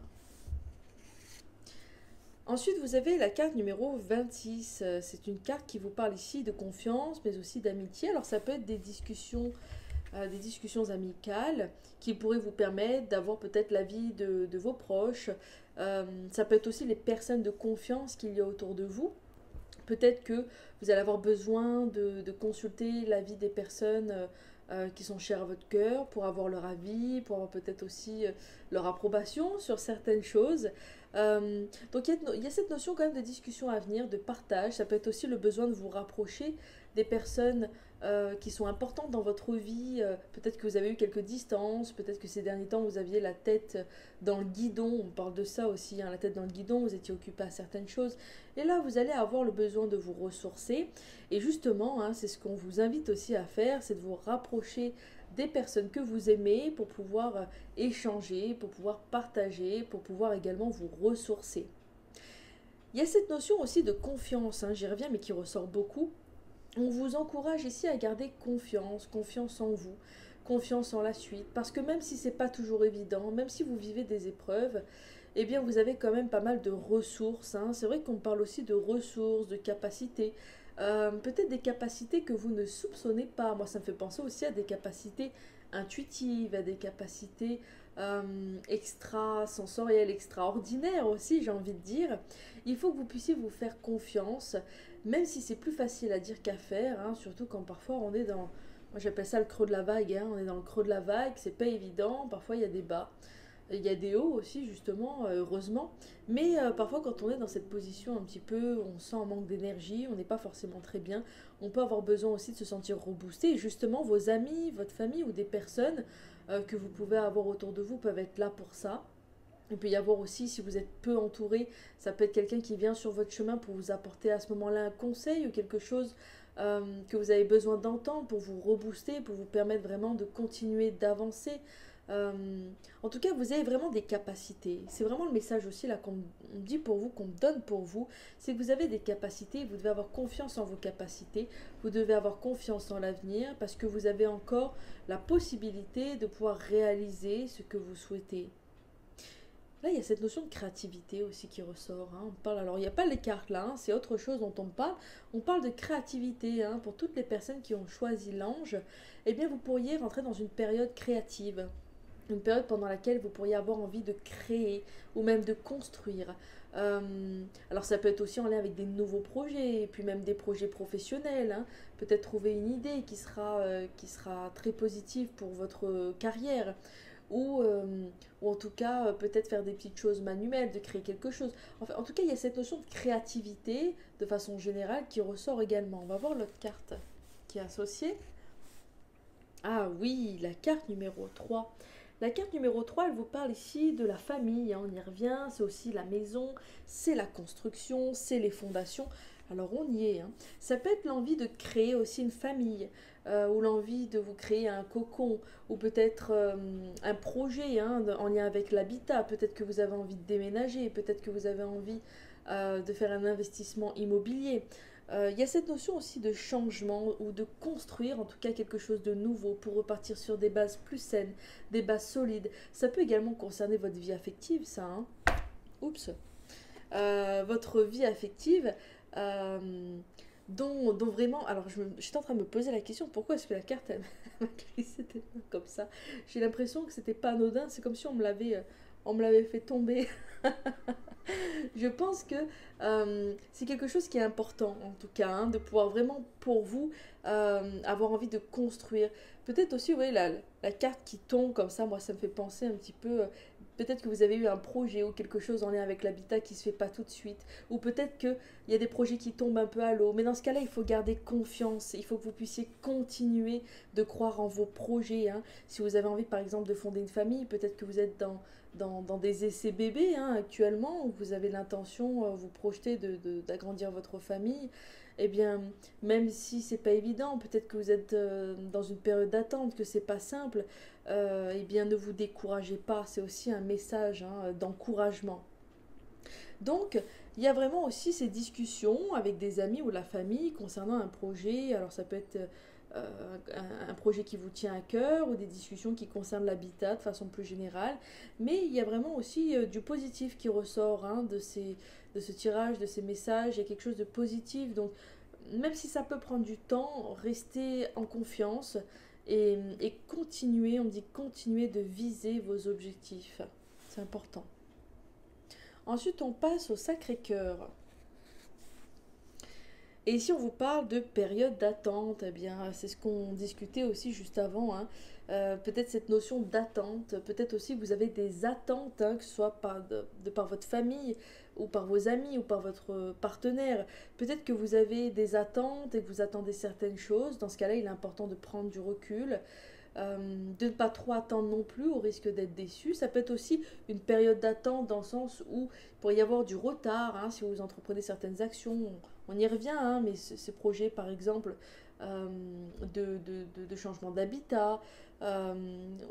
Ensuite, vous avez la carte numéro 26. C'est une carte qui vous parle ici de confiance, mais aussi d'amitié. Alors, ça peut être des discussions amicales qui pourraient vous permettre d'avoir peut-être l'avis de vos proches. Ça peut être aussi les personnes de confiance qu'il y a autour de vous. Peut-être que vous allez avoir besoin de consulter l'avis des personnes qui sont chers à votre cœur, pour avoir leur avis, pour avoir peut-être aussi leur approbation sur certaines choses. Donc il y a cette notion quand même de discussion à venir, de partage. Ça peut être aussi le besoin de vous rapprocher des personnes qui sont importantes dans votre vie. Peut-être que vous avez eu quelques distances, peut-être que ces derniers temps vous aviez la tête dans le guidon. On parle de ça aussi, hein, la tête dans le guidon, vous étiez occupé à certaines choses. Et là, vous allez avoir le besoin de vous ressourcer. Et justement, hein, c'est ce qu'on vous invite aussi à faire, c'est de vous rapprocher des personnes que vous aimez pour pouvoir échanger, pour pouvoir partager, pour pouvoir également vous ressourcer. Il y a cette notion aussi de confiance, hein, j'y reviens, mais qui ressort beaucoup. On vous encourage ici à garder confiance, confiance en vous, confiance en la suite, parce que même si c'est pas toujours évident, même si vous vivez des épreuves, eh bien vous avez quand même pas mal de ressources, hein. C'est vrai qu'on parle aussi de ressources, de capacités, peut-être des capacités que vous ne soupçonnez pas. Moi, ça me fait penser aussi à des capacités intuitives, à des capacités extrasensorielles, extraordinaires aussi, j'ai envie de dire. Il faut que vous puissiez vous faire confiance, même si c'est plus facile à dire qu'à faire, hein, surtout quand parfois on est dans, moi j'appelle ça le creux de la vague, hein, on est dans le creux de la vague, c'est pas évident, parfois il y a des bas. Il y a des hauts aussi, justement, heureusement. Mais parfois, quand on est dans cette position un petit peu, on sent un manque d'énergie, on n'est pas forcément très bien. On peut avoir besoin aussi de se sentir reboosté. Et justement, vos amis, votre famille ou des personnes que vous pouvez avoir autour de vous peuvent être là pour ça. Il peut y avoir aussi, si vous êtes peu entouré, ça peut être quelqu'un qui vient sur votre chemin pour vous apporter à ce moment-là un conseil ou quelque chose que vous avez besoin d'entendre pour vous rebooster, pour vous permettre vraiment de continuer d'avancer. Euh, En tout cas, vous avez vraiment des capacités. C'est vraiment le message aussi là qu'on me dit pour vous, qu'on me donne pour vous. C'est que vous avez des capacités, vous devez avoir confiance en vos capacités, vous devez avoir confiance en l'avenir parce que vous avez encore la possibilité de pouvoir réaliser ce que vous souhaitez. Là, il y a cette notion de créativité aussi qui ressort, hein. On parle, alors, il n'y a pas les cartes là, hein, c'est autre chose dont on parle. On parle de créativité, hein. Pour toutes les personnes qui ont choisi l'ange, eh bien, vous pourriez rentrer dans une période créative. Une période pendant laquelle vous pourriez avoir envie de créer ou même de construire. Alors ça peut être aussi en lien avec des nouveaux projets, et puis même des projets professionnels, hein. Peut-être trouver une idée qui sera très positive pour votre carrière. Ou, ou en tout cas, peut-être faire des petites choses manuelles, de créer quelque chose. Enfin, en tout cas, il y a cette notion de créativité, de façon générale, qui ressort également. On va voir l'autre carte qui est associée. Ah oui, la carte numéro 3. La carte numéro 3, elle vous parle ici de la famille, hein, on y revient, c'est aussi la maison, c'est la construction, c'est les fondations. Alors on y est, hein. Ça peut être l'envie de créer aussi une famille, ou l'envie de vous créer un cocon, ou peut-être un projet, hein, en lien avec l'habitat. Peut-être que vous avez envie de déménager, peut-être que vous avez envie de faire un investissement immobilier. Il y a cette notion aussi de changement ou de construire en tout cas quelque chose de nouveau pour repartir sur des bases plus saines, des bases solides. Ça peut également concerner votre vie affective, ça, hein. Oups. Votre vie affective, euh, dont vraiment... Alors, j'étais en train de me poser la question, pourquoi est-ce que la carte elle m'a glissé tellement comme ça? J'ai l'impression que c'était pas anodin, c'est comme si on me l'avait fait tomber. Je pense que c'est quelque chose qui est important, en tout cas, hein, de pouvoir vraiment, pour vous, avoir envie de construire. Peut-être aussi, vous voyez, la carte qui tombe comme ça, moi, ça me fait penser un petit peu. Peut-être que vous avez eu un projet ou quelque chose en lien avec l'habitat qui ne se fait pas tout de suite. Ou peut-être qu'il y a des projets qui tombent un peu à l'eau. Mais dans ce cas-là, il faut garder confiance. Il faut que vous puissiez continuer de croire en vos projets, hein. Si vous avez envie, par exemple, de fonder une famille, peut-être que vous êtes dans des essais bébés, hein, actuellement, où vous avez l'intention, vous projetez d'agrandir votre famille, eh bien, même si c'est pas évident, peut-être que vous êtes dans une période d'attente, que c'est pas simple, eh bien, ne vous découragez pas. C'est aussi un message, hein, d'encouragement. Donc, il y a vraiment aussi ces discussions avec des amis ou la famille concernant un projet. Alors, ça peut être un projet qui vous tient à cœur ou des discussions qui concernent l'habitat de façon plus générale. Mais il y a vraiment aussi du positif qui ressort, hein, de ce tirage, de ces messages. Il y a quelque chose de positif. Donc, même si ça peut prendre du temps, restez en confiance et continuez, on dit continuez de viser vos objectifs. C'est important. Ensuite, on passe au Sacré-Cœur. Et si on vous parle de période d'attente, eh bien, c'est ce qu'on discutait aussi juste avant, hein. Peut-être cette notion d'attente, peut-être aussi que vous avez des attentes, hein, que ce soit de par votre famille, ou par vos amis, ou par votre partenaire. Peut-être que vous avez des attentes et que vous attendez certaines choses. Dans ce cas-là, il est important de prendre du recul, de ne pas trop attendre non plus au risque d'être déçu. Ça peut être aussi une période d'attente dans le sens où il pourrait y avoir du retard, hein, si vous entreprenez certaines actions. On y revient, hein, mais ces projets, par exemple, euh, de changement d'habitat, euh,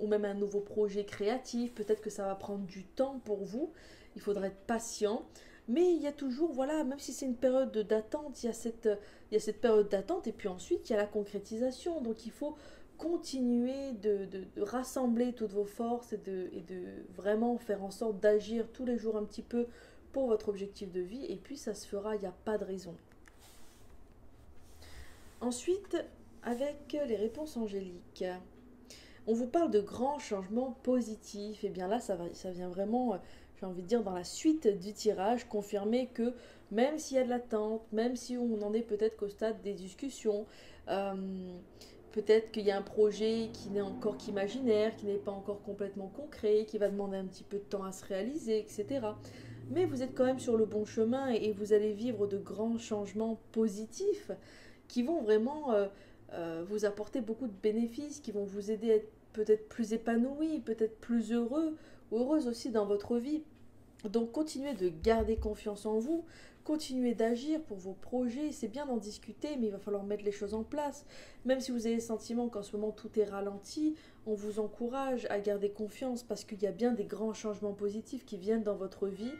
ou même un nouveau projet créatif, peut-être que ça va prendre du temps pour vous. Il faudra être patient. Mais il y a toujours, voilà, même si c'est une période d'attente, il y a cette période d'attente et puis ensuite il y a la concrétisation. Donc il faut continuer de rassembler toutes vos forces et de vraiment faire en sorte d'agir tous les jours un petit peu pour votre objectif de vie et puis ça se fera, il n'y a pas de raison. Ensuite, avec les réponses angéliques, on vous parle de grands changements positifs. Et bien là, ça vient vraiment, j'ai envie de dire, dans la suite du tirage, confirmer que même s'il y a de l'attente, même si on en est peut-être qu'au stade des discussions, euh, peut-être qu'il y a un projet qui n'est encore qu'imaginaire, qui n'est pas encore complètement concret, qui va demander un petit peu de temps à se réaliser, etc. Mais vous êtes quand même sur le bon chemin et vous allez vivre de grands changements positifs qui vont vraiment vous apporter beaucoup de bénéfices, qui vont vous aider à être peut-être plus épanoui, peut-être plus heureux ou heureuse aussi dans votre vie. Donc continuez de garder confiance en vous, continuez d'agir pour vos projets, c'est bien d'en discuter, mais il va falloir mettre les choses en place. Même si vous avez le sentiment qu'en ce moment tout est ralenti, on vous encourage à garder confiance parce qu'il y a bien des grands changements positifs qui viennent dans votre vie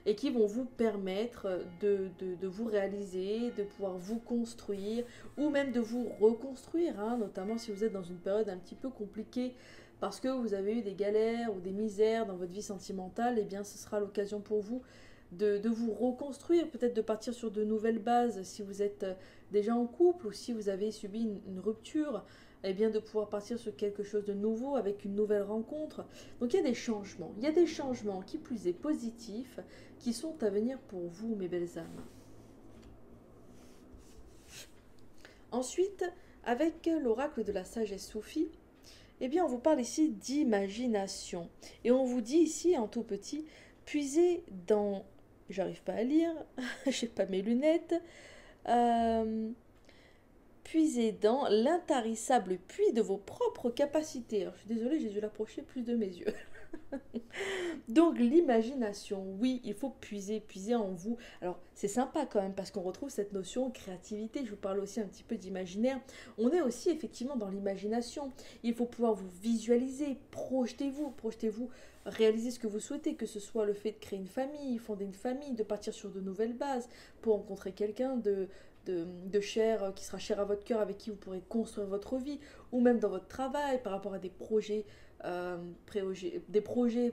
et qui vont vous permettre de vous réaliser, de pouvoir vous construire ou même de vous reconstruire, hein, notamment si vous êtes dans une période un petit peu compliquée parce que vous avez eu des galères ou des misères dans votre vie sentimentale, eh bien ce sera l'occasion pour vous de vous reconstruire, peut-être de partir sur de nouvelles bases si vous êtes déjà en couple ou si vous avez subi une rupture, eh bien de pouvoir partir sur quelque chose de nouveau avec une nouvelle rencontre. Donc il y a des changements qui plus est positifs qui sont à venir pour vous, mes belles âmes. Ensuite, avec l'oracle de la sagesse soufie, eh bien, on vous parle ici d'imagination. Et on vous dit ici, en tout petit, puisez dans... J'arrive pas à lire, j'ai pas mes lunettes. Euh, Puisez dans l'intarissable puits de vos propres capacités. Alors, je suis désolée, j'ai dû l'approcher plus de mes yeux. Donc l'imagination, oui, il faut puiser en vous. Alors c'est sympa quand même parce qu'on retrouve cette notion de créativité. Je vous parle aussi un petit peu d'imaginaire. On est aussi effectivement dans l'imagination. Il faut pouvoir vous visualiser, projetez-vous, réaliser ce que vous souhaitez, que ce soit le fait de créer une famille, fonder une famille, de partir sur de nouvelles bases, pour rencontrer quelqu'un de cher, qui sera cher à votre cœur, avec qui vous pourrez construire votre vie, ou même dans votre travail, par rapport à des projets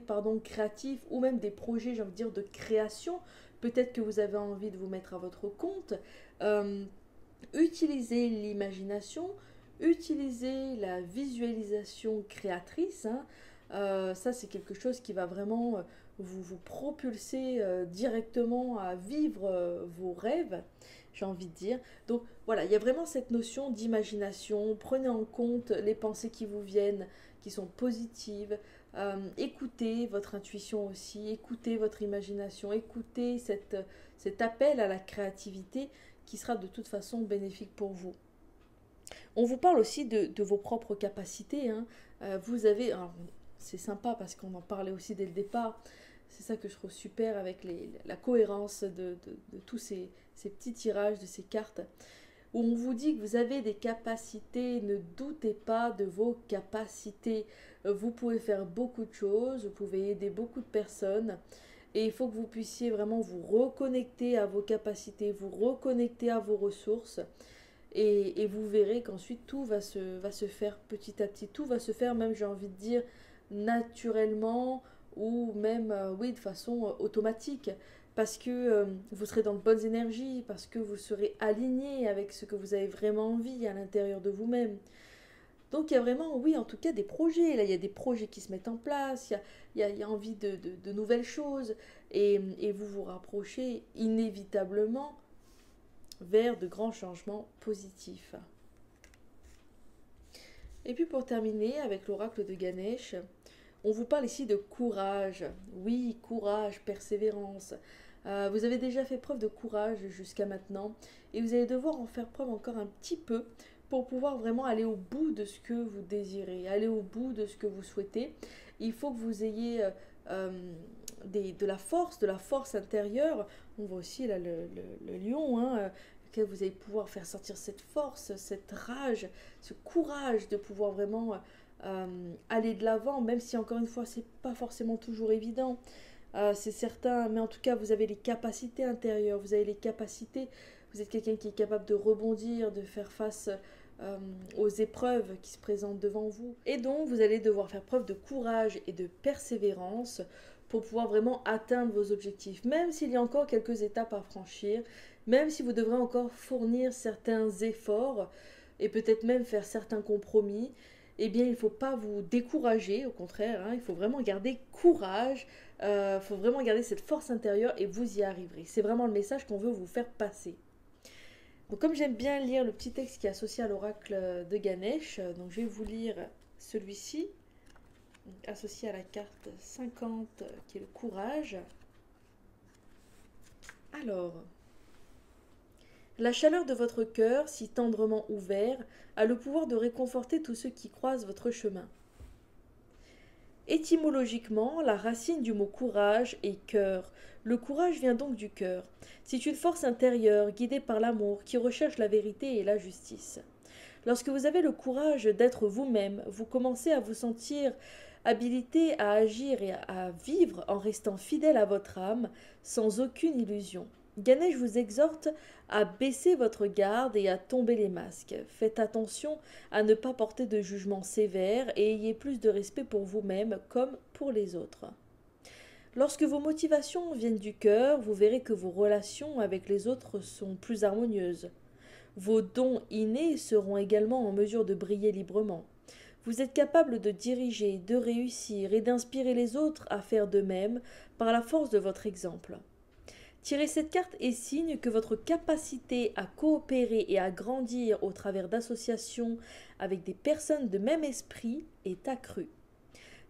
pardon, créatifs ou même des projets, j'ai envie de dire, de création. Peut-être que vous avez envie de vous mettre à votre compte. Euh, Utilisez l'imagination, utilisez la visualisation créatrice, hein. Ça, c'est quelque chose qui va vraiment vous propulser directement à vivre vos rêves, j'ai envie de dire. Donc voilà, il y a vraiment cette notion d'imagination. Prenez en compte les pensées qui vous viennent, qui sont positives. Écoutez votre intuition aussi, écoutez votre imagination, écoutez cet appel à la créativité qui sera de toute façon bénéfique pour vous. On vous parle aussi de vos propres capacités, hein. Vous avez, alors, c'est sympa parce qu'on en parlait aussi dès le départ, c'est ça que je trouve super avec la cohérence de tous ces petits tirages, de ces cartes, où on vous dit que vous avez des capacités, ne doutez pas de vos capacités. Vous pouvez faire beaucoup de choses, vous pouvez aider beaucoup de personnes, et il faut que vous puissiez vraiment vous reconnecter à vos capacités, vous reconnecter à vos ressources, et vous verrez qu'ensuite tout va se faire petit à petit, tout va se faire même, j'ai envie de dire, naturellement, ou même, oui, de façon automatique, parce que vous serez dans de bonnes énergies, parce que vous serez aligné avec ce que vous avez vraiment envie à l'intérieur de vous-même. Donc il y a vraiment, oui, en tout cas des projets. Là, il y a des projets qui se mettent en place, il y a envie de nouvelles choses, et vous vous rapprochez inévitablement vers de grands changements positifs. Et puis pour terminer avec l'oracle de Ganesh, on vous parle ici de courage. Oui, courage, persévérance. Vous avez déjà fait preuve de courage jusqu'à maintenant et vous allez devoir en faire preuve encore un petit peu pour pouvoir vraiment aller au bout de ce que vous désirez, aller au bout de ce que vous souhaitez. Il faut que vous ayez de la force intérieure. On voit aussi là le lion, hein, que vous allez pouvoir faire sortir cette force, cette rage, ce courage de pouvoir vraiment aller de l'avant, même si encore une fois c'est pas forcément toujours évident. C'est certain, mais en tout cas vous avez les capacités intérieures, vous avez les capacités, vous êtes quelqu'un qui est capable de rebondir, de faire face aux épreuves qui se présentent devant vous. Et donc vous allez devoir faire preuve de courage et de persévérance pour pouvoir vraiment atteindre vos objectifs, même s'il y a encore quelques étapes à franchir, même si vous devrez encore fournir certains efforts et peut-être même faire certains compromis. Eh bien, il ne faut pas vous décourager, au contraire, hein, il faut vraiment garder courage, il faut vraiment garder cette force intérieure et vous y arriverez. C'est vraiment le message qu'on veut vous faire passer. Donc, comme j'aime bien lire le petit texte qui est associé à l'oracle de Ganesh, donc je vais vous lire celui-ci, associé à la carte 50 qui est le courage. Alors, la chaleur de votre cœur, si tendrement ouvert, a le pouvoir de réconforter tous ceux qui croisent votre chemin. Étymologiquement, la racine du mot courage est cœur. Le courage vient donc du cœur. C'est une force intérieure, guidée par l'amour, qui recherche la vérité et la justice. Lorsque vous avez le courage d'être vous-même, vous commencez à vous sentir habilité à agir et à vivre en restant fidèle à votre âme, sans aucune illusion. Ganesh vous exhorte à baisser votre garde et à tomber les masques. Faites attention à ne pas porter de jugement sévère et ayez plus de respect pour vous-même comme pour les autres. Lorsque vos motivations viennent du cœur, vous verrez que vos relations avec les autres sont plus harmonieuses. Vos dons innés seront également en mesure de briller librement. Vous êtes capable de diriger, de réussir et d'inspirer les autres à faire de même par la force de votre exemple. Tirer cette carte est signe que votre capacité à coopérer et à grandir au travers d'associations avec des personnes de même esprit est accrue.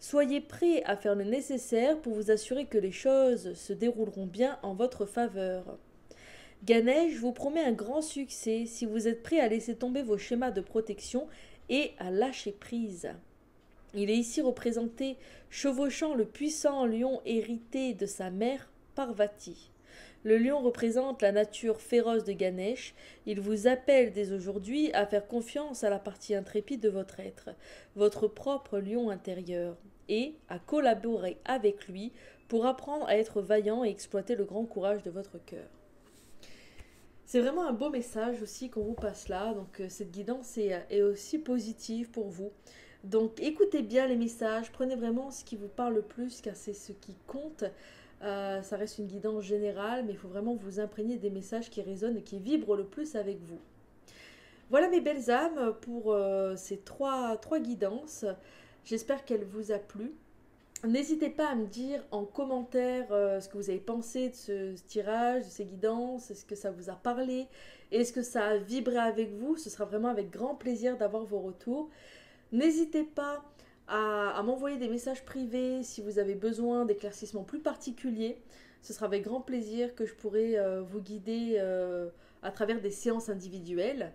Soyez prêts à faire le nécessaire pour vous assurer que les choses se dérouleront bien en votre faveur. Ganesh vous promet un grand succès si vous êtes prêt à laisser tomber vos schémas de protection et à lâcher prise. Il est ici représenté chevauchant le puissant lion hérité de sa mère Parvati. Le lion représente la nature féroce de Ganesh. Il vous appelle dès aujourd'hui à faire confiance à la partie intrépide de votre être, votre propre lion intérieur, et à collaborer avec lui pour apprendre à être vaillant et exploiter le grand courage de votre cœur. C'est vraiment un beau message aussi qu'on vous passe là, donc cette guidance est aussi positive pour vous. Donc écoutez bien les messages, prenez vraiment ce qui vous parle le plus car c'est ce qui compte. Ça reste une guidance générale, mais il faut vraiment vous imprégner des messages qui résonnent et qui vibrent le plus avec vous. Voilà mes belles âmes pour ces trois guidances. J'espère qu'elle vous a plu. N'hésitez pas à me dire en commentaire ce que vous avez pensé de ce tirage, de ces guidances, est-ce que ça vous a parlé, est-ce que ça a vibré avec vous. Ce sera vraiment avec grand plaisir d'avoir vos retours. N'hésitez pas à m'envoyer des messages privés si vous avez besoin d'éclaircissements plus particuliers. Ce sera avec grand plaisir que je pourrai vous guider à travers des séances individuelles.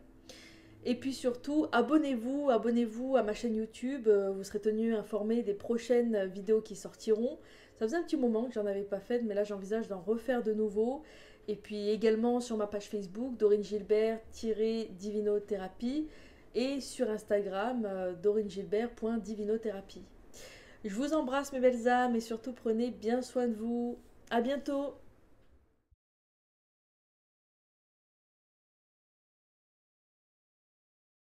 Et puis surtout, abonnez-vous à ma chaîne YouTube. Vous serez tenu informé des prochaines vidéos qui sortiront. Ça faisait un petit moment que j'en avais pas fait, mais là j'envisage d'en refaire de nouveau. Et puis également sur ma page Facebook, Dorine Gilbert-Divinothérapie. Et sur Instagram, dorinegilbert.divinothérapie. Je vous embrasse mes belles âmes et surtout prenez bien soin de vous. À bientôt!